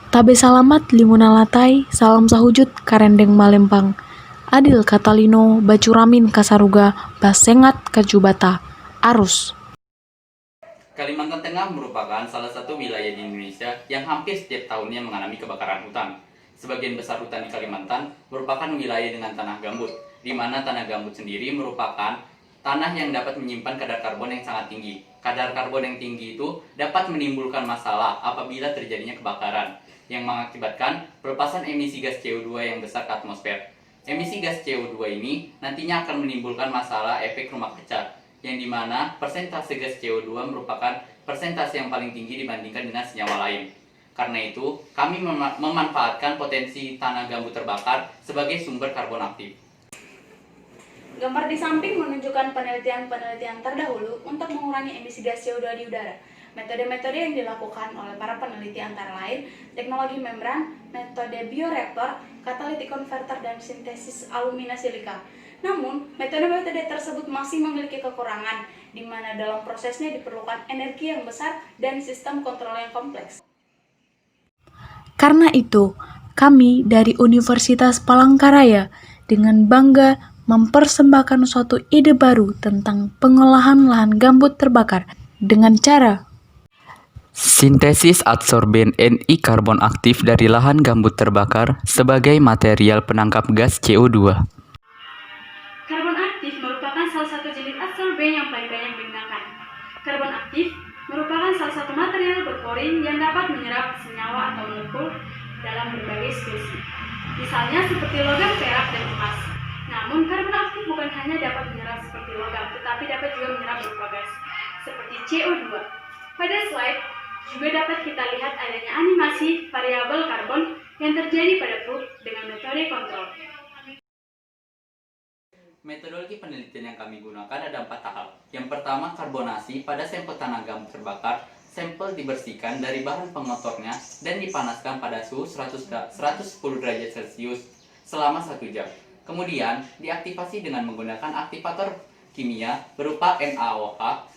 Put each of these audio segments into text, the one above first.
Tabe salamat limuna latai, salam sahujud karendeng malempang. Adil Katalino bacuramin kasaruga basengat kajubata. Arus. Kalimantan Tengah merupakan salah satu wilayah di Indonesia yang hampir setiap tahunnya mengalami kebakaran hutan. Sebagian besar hutan di Kalimantan merupakan wilayah dengan tanah gambut, di mana tanah gambut sendiri merupakan tanah yang dapat menyimpan kadar karbon yang sangat tinggi. Kadar karbon yang tinggi itu dapat menimbulkan masalah apabila terjadinya kebakaran, yang mengakibatkan pelepasan emisi gas CO2 yang besar ke atmosfer. Emisi gas CO2 ini nantinya akan menimbulkan masalah efek rumah kaca, yang dimana persentase gas CO2 merupakan persentase yang paling tinggi dibandingkan dengan senyawa lain. Karena itu, kami memanfaatkan potensi tanah gambut terbakar sebagai sumber karbon aktif. Gambar di samping menunjukkan penelitian-penelitian terdahulu untuk mengurangi emisi gas CO2 di udara. Metode-metode yang dilakukan oleh para peneliti antara lain teknologi membran, metode bioreaktor, catalytic converter, dan sintesis alumina silika. Namun, metode-metode tersebut masih memiliki kekurangan, di mana dalam prosesnya diperlukan energi yang besar dan sistem kontrol yang kompleks. Karena itu, kami dari Universitas Palangkaraya dengan bangga mempersembahkan suatu ide baru tentang pengolahan lahan gambut terbakar dengan cara Sintesis adsorben Ni karbon aktif dari lahan gambut terbakar sebagai material penangkap gas CO2. Karbon aktif merupakan salah satu jenis adsorben yang paling banyak digunakan. Karbon aktif merupakan salah satu material berporin yang dapat menyerap senyawa atau molekul dalam berbagai spesies. Misalnya seperti logam, perak, dan emas. Namun karbon aktif bukan hanya dapat menyerap seperti logam, tetapi dapat juga menyerap berupa gas seperti CO2. Pada slide juga dapat kita lihat adanya animasi variabel karbon yang terjadi pada probe dengan metode kontrol. Metodologi penelitian yang kami gunakan ada 4 tahap. Yang pertama, karbonasi pada sampel tanah gambut terbakar. Sampel dibersihkan dari bahan pengotornya dan dipanaskan pada suhu 110 derajat Celcius selama 1 jam. Kemudian, diaktifasi dengan menggunakan aktivator kimia berupa NaOH,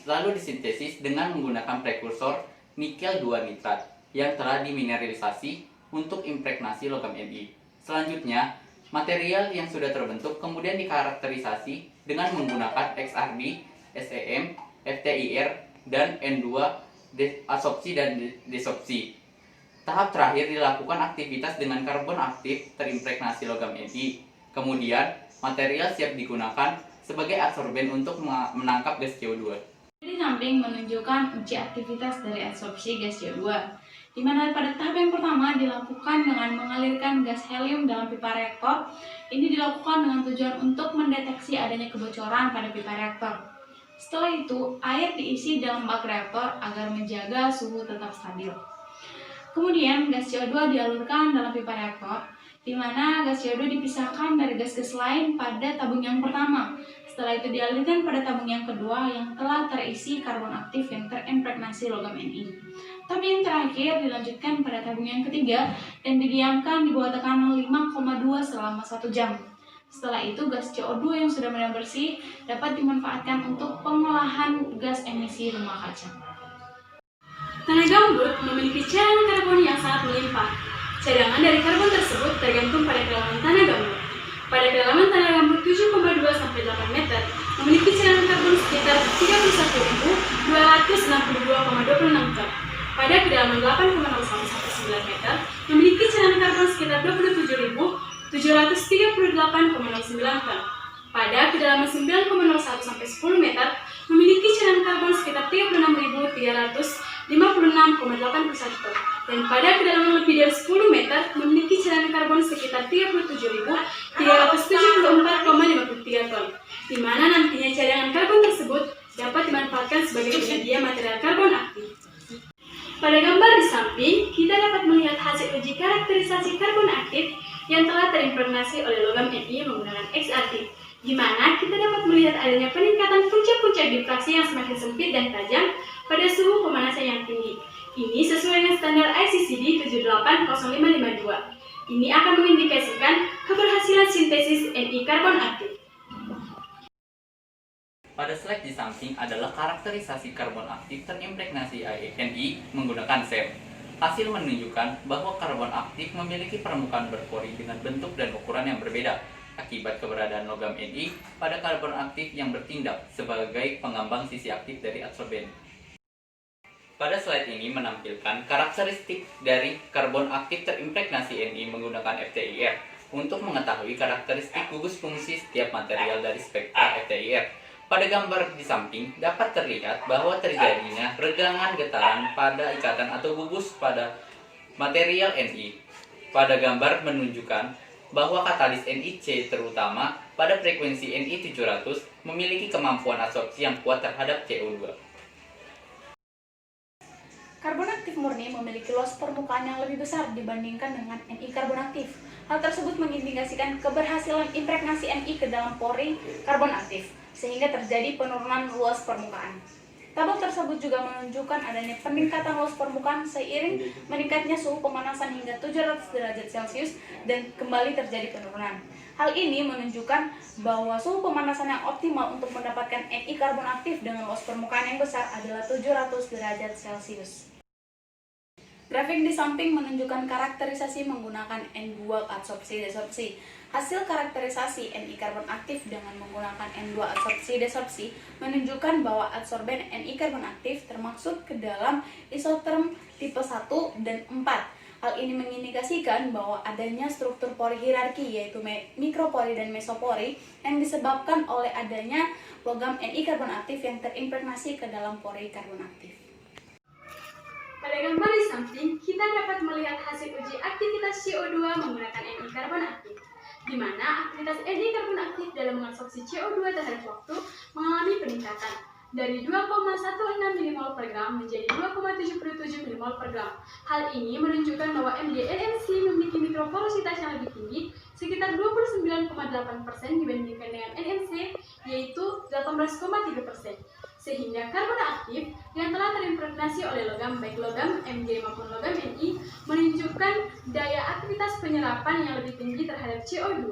lalu disintesis dengan menggunakan prekursor nikel 2 nitrat yang telah dimineralisasi untuk impregnasi logam Ni. Selanjutnya, material yang sudah terbentuk kemudian dikarakterisasi dengan menggunakan XRD, SEM, FTIR, dan N2 adsorpsi dan desorpsi. Tahap terakhir dilakukan aktivitas dengan karbon aktif terimpregnasi logam Ni. Kemudian, material siap digunakan sebagai adsorben untuk menangkap gas CO2. Di samping menunjukkan uji aktivitas dari adsorpsi gas CO2, di mana pada tahap yang pertama dilakukan dengan mengalirkan gas helium dalam pipa reaktor. Ini dilakukan dengan tujuan untuk mendeteksi adanya kebocoran pada pipa reaktor. Setelah itu, air diisi dalam bak reaktor agar menjaga suhu tetap stabil. Kemudian, gas CO2 dialurkan dalam pipa reaktor, di mana gas CO2 dipisahkan dari gas-gas lain pada tabung yang pertama. Setelah itu dialirkan pada tabung yang kedua yang telah terisi karbon aktif yang terimpregnasi logam Ni. Tahap yang terakhir dilanjutkan pada tabung yang ketiga dan didiamkan di bawah tekanan 5,2 selama 1 jam. Setelah itu gas CO2 yang sudah benar bersih dapat dimanfaatkan untuk pengolahan gas emisi rumah kaca. Tanah gambut memiliki cadangan karbon yang sangat melimpah. Cadangan dari karbon tersebut tergantung pada kedalaman tanah gambut. Pada kedalaman tanah gambut 7,2 sampai 8 meter, memiliki cadangan karbon sekitar 31.262,26 ton. Pada kedalaman 8,01 sampai 9 meter, memiliki cadangan karbon sekitar 27.738,09 ton. Pada kedalaman 9,01 sampai 10 meter, memiliki cadangan karbon sekitar 36.356,81 ton. Dan pada kedalaman lebih dari 10 meter, memiliki cadangan karbon sekitar 37.374,53 ton. Di mana nantinya cadangan karbon tersebut dapat dimanfaatkan sebagai penyedia material karbon aktif. Pada gambar di samping, kita dapat melihat hasil uji karakterisasi karbon aktif yang telah terimpregnasi oleh logam Ni menggunakan XRD, di mana kita dapat melihat adanya peningkatan puncak-puncak difraksi yang semakin sempit dan tajam pada suhu pemanasan yang tinggi. Ini sesuai dengan standar ICCD 780552. Ini akan mengindikasikan keberhasilan sintesis Ni karbon aktif. Pada slide di samping adalah karakterisasi karbon aktif terimpregnasi Ni menggunakan SEM. Hasil menunjukkan bahwa karbon aktif memiliki permukaan berpori dengan bentuk dan ukuran yang berbeda akibat keberadaan logam Ni pada karbon aktif yang bertindak sebagai pengambang sisi aktif dari adsorben. Pada slide ini menampilkan karakteristik dari karbon aktif terimpregnasi Ni menggunakan FTIR untuk mengetahui karakteristik gugus fungsi setiap material dari spektra FTIR. Pada gambar di samping dapat terlihat bahwa terjadinya regangan getaran pada ikatan atau gugus pada material Ni. Pada gambar menunjukkan bahwa katalis NiC terutama pada frekuensi Ni 700 memiliki kemampuan absorpsi yang kuat terhadap CO2. Karbon aktif murni memiliki luas permukaan yang lebih besar dibandingkan dengan Ni karbon aktif. Hal tersebut mengindikasikan keberhasilan impregnasi Ni ke dalam pori karbon aktif, sehingga terjadi penurunan luas permukaan. Tabel tersebut juga menunjukkan adanya peningkatan luas permukaan seiring meningkatnya suhu pemanasan hingga 700 derajat Celcius dan kembali terjadi penurunan. Hal ini menunjukkan bahwa suhu pemanasan yang optimal untuk mendapatkan Ni karbon aktif dengan luas permukaan yang besar adalah 700 derajat Celcius. Grafik di samping menunjukkan karakterisasi menggunakan N2 adsorpsi-desorpsi. Hasil karakterisasi Ni karbon aktif dengan menggunakan N2 adsorpsi-desorpsi menunjukkan bahwa adsorben Ni karbon aktif termasuk ke dalam isoterm tipe 1 dan 4. Hal ini mengindikasikan bahwa adanya struktur pori hierarki yaitu mikropori dan mesopori yang disebabkan oleh adanya logam Ni karbon aktif yang terimpregnasi ke dalam pori karbon aktif. Pada gambar di samping, kita dapat melihat hasil uji aktivitas CO2 menggunakan Ni karbon aktif, di mana aktivitas Ni karbon aktif dalam mengabsorpsi CO2 terhadap waktu mengalami peningkatan dari 2,16 mmol per gram menjadi 2,77 mmol per gram. Hal ini menunjukkan bahwa MdNC memiliki mikroporositas yang lebih tinggi, sekitar 29,8% dibandingkan dengan NMC, yaitu 18,3%. Sehingga karbon aktif yang telah terimpregnasi oleh logam, baik logam Mg maupun logam Ni, menunjukkan daya aktivitas penyerapan yang lebih tinggi terhadap CO2.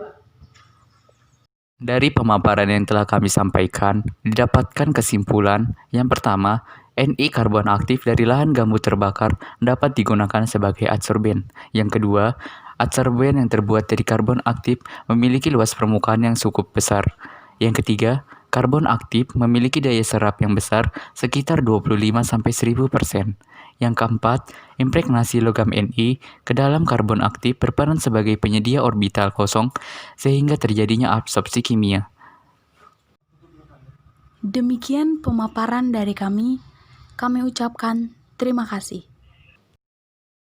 Dari pemaparan yang telah kami sampaikan, didapatkan kesimpulan yang pertama, Ni karbon aktif dari lahan gambut terbakar dapat digunakan sebagai adsorben. Yang kedua, adsorben yang terbuat dari karbon aktif memiliki luas permukaan yang cukup besar. Yang ketiga, karbon aktif memiliki daya serap yang besar sekitar 25-1000%. Yang keempat, impregnasi logam Ni ke dalam karbon aktif berperan sebagai penyedia orbital kosong sehingga terjadinya absorpsi kimia. Demikian pemaparan dari kami ucapkan terima kasih.